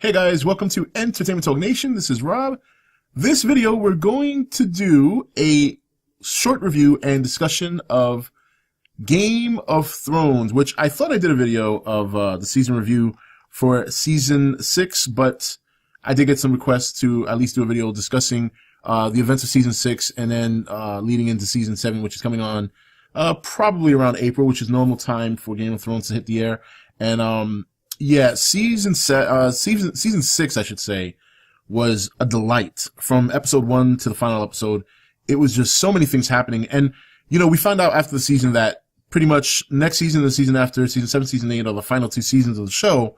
Hey guys, welcome to Entertainment Talk Nation. This is Rob. This video, we're going to do a short review and discussion of Game of Thrones, which I thought I did a video of the season review for season 6, but I did get some requests to at least do a video discussing the events of season 6 and then leading into season 7, which is coming on probably around April, which is normal time for Game of Thrones to hit the air. And yeah, season 6, I should say, was a delight. From episode 1 to the final episode, it was just so many things happening. And, you know, we found out after the season that pretty much next season, the season after, season 7, season 8 are the final 2 seasons of the show.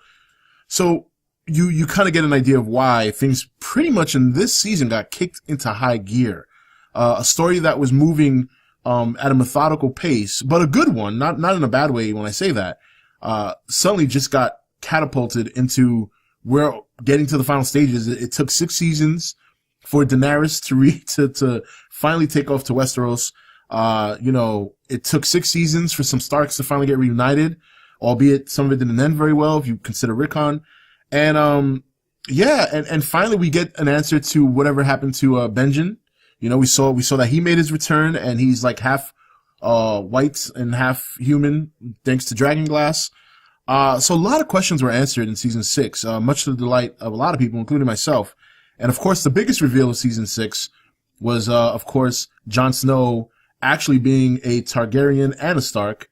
So you kind of get an idea of why things pretty much in this season got kicked into high gear. A story that was moving at a methodical pace, but a good one, not in a bad way when I say that, suddenly just got catapulted into where getting to the final stages. It took 6 seasons for Daenerys to finally take off to Westeros. You know, it took 6 seasons for some Starks to finally get reunited, albeit some of it didn't end very well if you consider Rickon. And yeah, and finally we get an answer to whatever happened to Benjen. You know, we saw that he made his return, and he's like half white and half human thanks to Dragonglass. So a lot of questions were answered in season 6, much to the delight of a lot of people, including myself. And of course, the biggest reveal of season 6 was, of course, Jon Snow actually being a Targaryen and a Stark.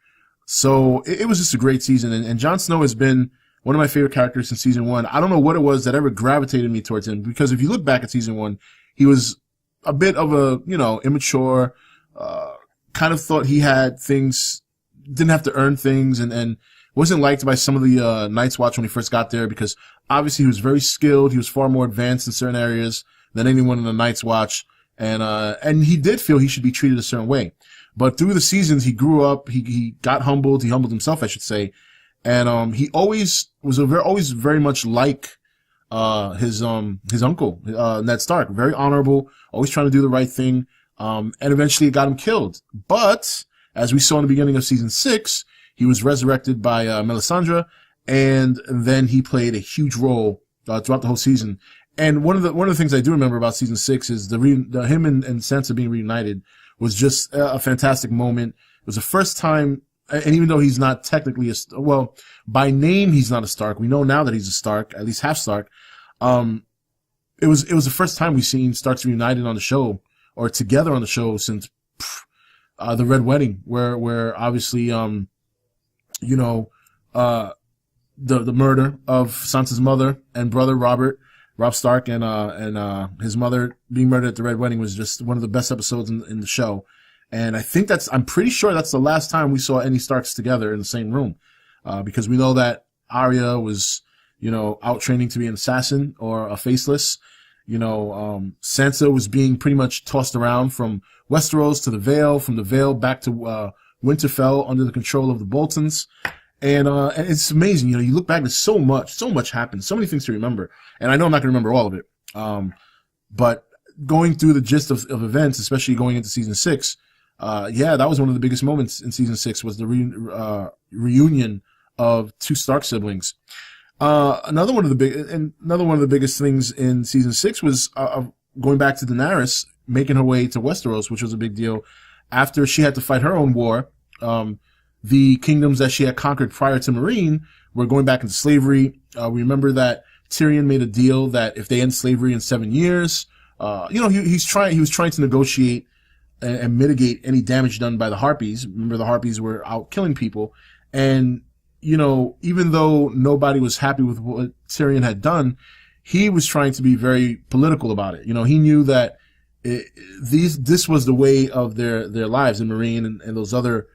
So it was just a great season. And Jon Snow has been one of my favorite characters since season 1. I don't know what it was that ever gravitated me towards him, because if you look back at season 1, he was a bit of a, you know, immature, kind of thought he had things, didn't have to earn things, and wasn't liked by some of the Night's Watch when he first got there, because obviously he was very skilled. He was far more advanced in certain areas than anyone in the Night's Watch, and he did feel he should be treated a certain way. But through the seasons, he grew up. He got humbled. He humbled himself, I should say, and he always was always very much like his uncle, Ned Stark, very honorable, always trying to do the right thing, and eventually it got him killed. But as we saw in the beginning of season 6. He was resurrected by Melisandre, and then he played a huge role throughout the whole season. And one of the things I do remember about season 6 is him and Sansa being reunited was just a fantastic moment. It was the first time, and even though he's not technically well, by name he's not a Stark. We know now that he's a Stark, at least half Stark. It was the first time we've seen Starks reunited on the show, or together on the show, since the Red Wedding, where obviously you know, the murder of Sansa's mother and brother, Robb Stark, and his mother being murdered at the Red Wedding was just one of the best episodes in the show. And I think I'm pretty sure that's the last time we saw any Starks together in the same room. Because we know that Arya was, you know, out training to be an assassin or a faceless. You know, Sansa was being pretty much tossed around from Westeros to the Vale, from the Vale back to, Winterfell under the control of the Boltons. And it's amazing. You know, you look back, there's so much happened, so many things to remember. And I know I'm not going to remember all of it. But going through the gist of events, especially going into season 6, yeah, that was one of the biggest moments in season 6 was the reunion of 2 Stark siblings. Another one of the biggest things in season 6 was, going back to Daenerys making her way to Westeros, which was a big deal. After she had to fight her own war, the kingdoms that she had conquered prior to Meereen were going back into slavery. We remember that Tyrion made a deal that if they end slavery in 7 years, you know, he was trying to negotiate and mitigate any damage done by the Harpies. Remember, the Harpies were out killing people. And, you know, even though nobody was happy with what Tyrion had done, he was trying to be very political about it. You know, he knew that this was the way of their lives in Meereen and those other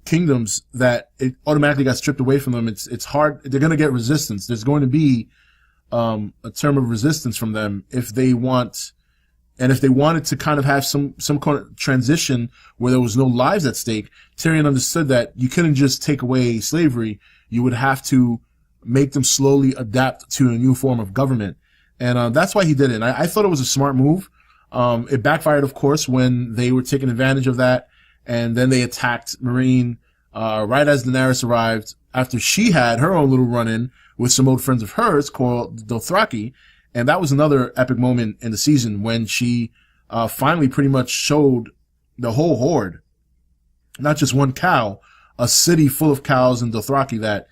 kingdoms, that it automatically got stripped away from them. It's hard. They're going to get resistance. There's going to be a term of resistance from them if they wanted to kind of have some kind of transition where there was no lives at stake. Tyrion understood that you couldn't just take away slavery. You would have to make them slowly adapt to a new form of government. And that's why he did it. And I thought it was a smart move. It backfired, of course, when they were taking advantage of that, and then they attacked Meereen right as Daenerys arrived, after she had her own little run-in with some old friends of hers called Dothraki. And that was another epic moment in the season when she finally pretty much showed the whole horde, not just one cow, a city full of cows in Dothraki, that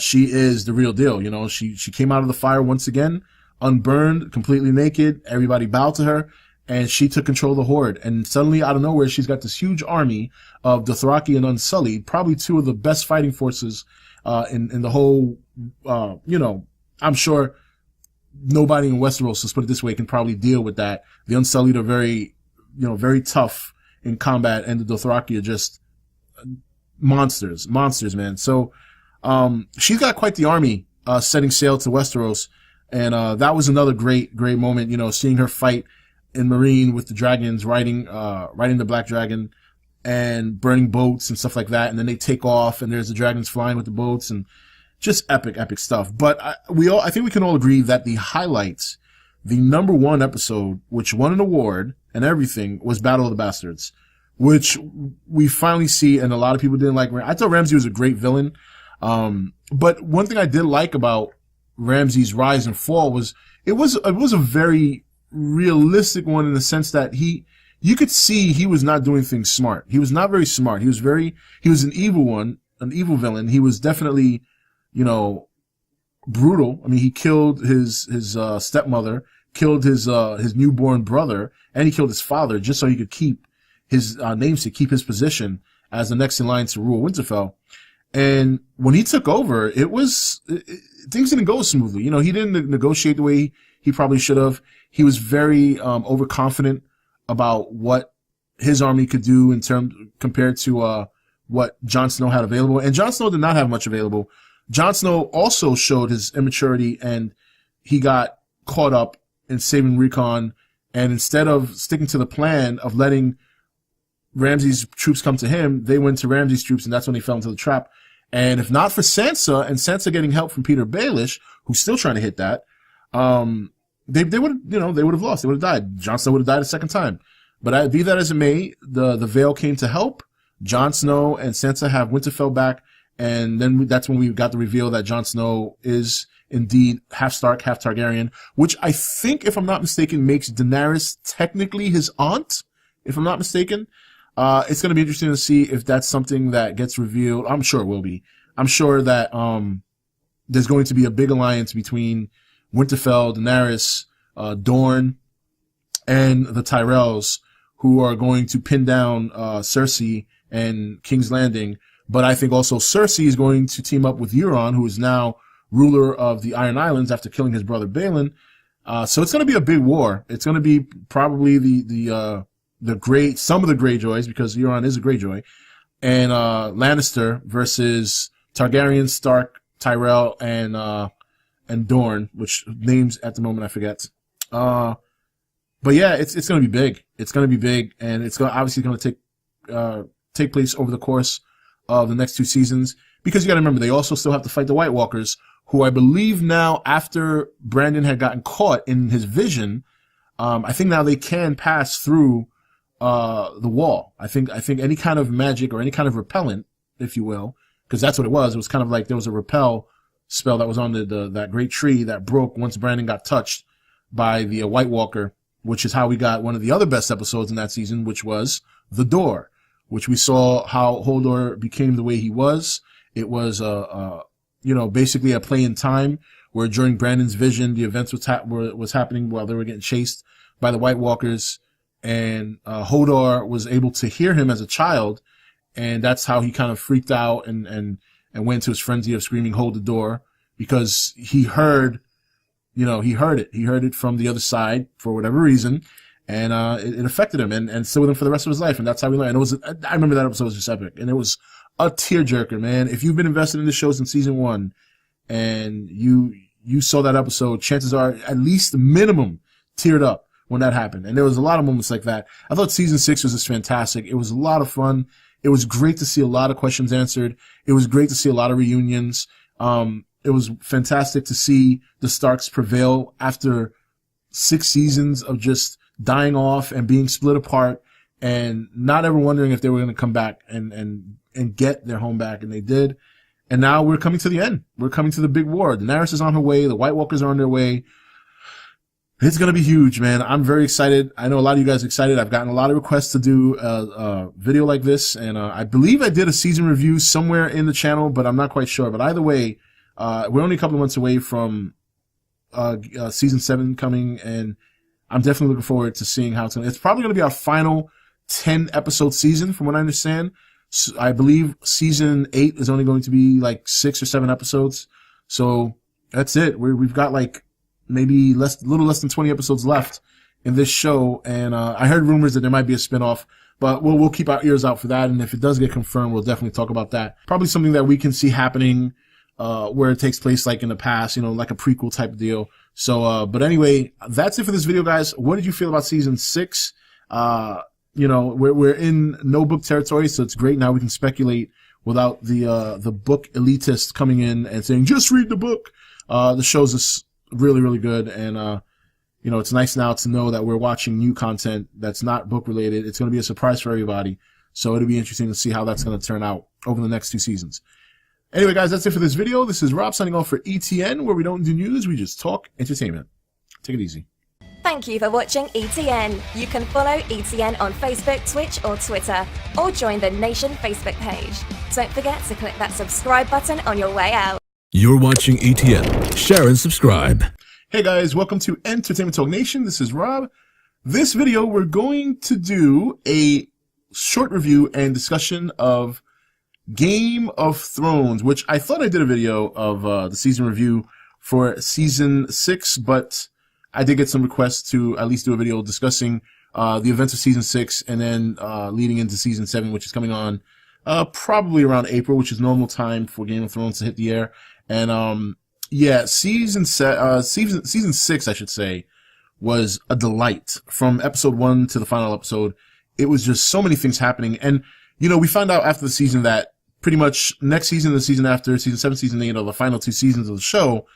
she is the real deal. You know, she came out of the fire once again, unburned, completely naked. Everybody bowed to her, and she took control of the horde. And suddenly, out of nowhere, she's got this huge army of Dothraki and Unsullied, probably two of the best fighting forces in the whole, you know, I'm sure nobody in Westeros, let's put it this way, can probably deal with that. The Unsullied are very, you know, very tough in combat, and the Dothraki are just monsters, man. So, she's got quite the army, setting sail to Westeros. And, that was another great moment, you know, seeing her fight in Marine with the dragons, riding the Black Dragon and burning boats and stuff like that. And then they take off and there's the dragons flying with the boats, and just epic stuff. But I think we can all agree that the highlights, the number one episode, which won an award and everything, was Battle of the Bastards, which we finally see. And a lot of people didn't like. I thought Ramsay was a great villain. But one thing I did like about Ramsay's rise and fall was it was a very realistic one, in the sense that you could see he was not doing things smart. He was not very smart. He was an evil villain. He was definitely, you know, brutal. I mean, he killed his stepmother, killed his newborn brother, and he killed his father just so he could keep his namesake, keep his position as the next in line to rule Winterfell. And when he took over, things didn't go smoothly. You know, he didn't negotiate the way he probably should have. He was very overconfident about what his army could do compared to what Jon Snow had available. And Jon Snow did not have much available. Jon Snow also showed his immaturity, and he got caught up in saving Recon. And instead of sticking to the plan of letting Ramsay's troops come to him, they went to Ramsay's troops, and that's when they fell into the trap. And if not for Sansa, and Sansa getting help from Peter Baelish, who's still trying to hit that, they would have lost. They would have died. Jon Snow would have died a second time. But be that as it may, the Vale came to help. Jon Snow and Sansa have Winterfell back, and then that's when we got the reveal that Jon Snow is indeed half Stark, half Targaryen, which I think, if I'm not mistaken, makes Daenerys technically his aunt, if I'm not mistaken. It's going to be interesting to see if that's something that gets revealed. I'm sure it will be. I'm sure that there's going to be a big alliance between Winterfell, Daenerys, Dorne, and the Tyrells, who are going to pin down Cersei and King's Landing. But I think also Cersei is going to team up with Euron, who is now ruler of the Iron Islands after killing his brother Balon. So it's going to be a big war. It's going to be probably some of the GreyJoys, because Euron is a GreyJoy, and Lannister versus Targaryen, Stark, Tyrell, and Dorne, which names at the moment I forget. But yeah, it's going to be big. It's going to be big, and it's obviously going to take place over the course of the next 2 seasons, because you got to remember, they also still have to fight the White Walkers, who I believe now, after Brandon had gotten caught in his vision, I think now they can pass through the wall. I think any kind of magic or any kind of repellent, if you will, because that's what it was. It was kind of like there was a repel spell that was on that great tree that broke once Brandon got touched by the White Walker, which is how we got one of the other best episodes in that season, which was The Door, which we saw how Hodor became the way he was. It was basically a play in time where during Brandon's vision, the events was happening while they were getting chased by the White Walkers. And Hodor was able to hear him as a child, and that's how he kind of freaked out and went into his frenzy of screaming, "Hold the door," because he heard it. He heard it from the other side for whatever reason, and it affected him and stayed with him for the rest of his life. And that's how we learned. I remember that episode was just epic, and it was a tearjerker, man. If you've been invested in the show since season 1, and you saw that episode, chances are at least the minimum teared up when that happened. And there was a lot of moments like that. I thought season 6 was just fantastic. It was a lot of fun. It was great to see a lot of questions answered. It was great to see a lot of reunions. It was fantastic to see the Starks prevail after 6 seasons of just dying off and being split apart and not ever wondering if they were going to come back and get their home back. And they did. And now we're coming to the end. We're coming to the big war. Daenerys is on her way. The White Walkers are on their way. It's going to be huge, man. I'm very excited. I know a lot of you guys are excited. I've gotten a lot of requests to do a video like this. And I believe I did a season review somewhere in the channel, but I'm not quite sure. But either way, we're only a couple of months away from season 7 coming. And I'm definitely looking forward to seeing how it's probably going to be our final 10-episode season, from what I understand. So I believe season 8 is only going to be like 6 or 7 episodes. So that's it. We've got like maybe a little less than 20 episodes left in this show. And I heard rumors that there might be a spinoff, but we'll keep our ears out for that. And if it does get confirmed, we'll definitely talk about that. Probably something that we can see happening where it takes place like in the past, you know, like a prequel type of deal. So, but anyway, that's it for this video, guys. What did you feel about season 6? You know, we're in no book territory, so it's great. Now we can speculate without the book elitist coming in and saying, just read the book. The show's just really, really good. And, you know, it's nice now to know that we're watching new content that's not book related. It's going to be a surprise for everybody. So it'll be interesting to see how that's going to turn out over the next 2 seasons. Anyway, guys, that's it for this video. This is Rob signing off for ETN, where we don't do news, we just talk entertainment. Take it easy. Thank you for watching ETN. You can follow ETN on Facebook, Twitch or Twitter, or join the Nation Facebook page. Don't forget to click that subscribe button on your way out. You're watching ETN. Share and subscribe. Hey guys, welcome to Entertainment Talk Nation. This is Rob. This video, we're going to do a short review and discussion of Game of Thrones, which I thought I did a video of the season review for season 6, but I did get some requests to at least do a video discussing the events of season 6 and then leading into season 7, which is coming on probably around April, which is normal time for Game of Thrones to hit the air. And yeah, season 6, I should say, was a delight. From episode 1 to the final episode, it was just so many things happening. And you know, we found out after the season that pretty much next season, the season after, season 7, season 8 are the final 2 seasons of the show.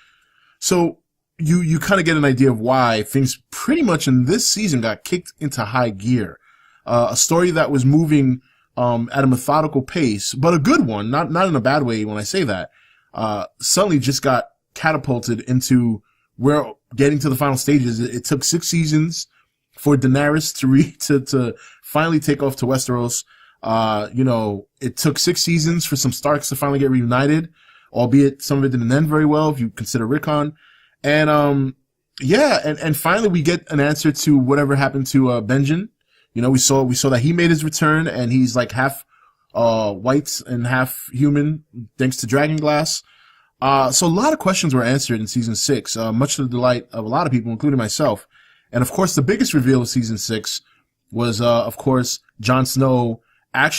So you kind of get an idea of why things pretty much in this season got kicked into high gear. A story that was moving at a methodical pace, but a good one, not in a bad way when I say that, suddenly just got catapulted into where getting to the final stages. It took 6 seasons for Daenerys to finally take off to Westeros. You know, it took 6 seasons for some Starks to finally get reunited, albeit some of it didn't end very well if you consider Rickon. And, yeah, and finally we get an answer to whatever happened to, Benjen. You know, we saw that he made his return and he's like half, white and half human thanks to Dragonglass. So a lot of questions were answered in season 6, much to the delight of a lot of people, including myself. And of course, the biggest reveal of season 6 was, of course, Jon Snow actually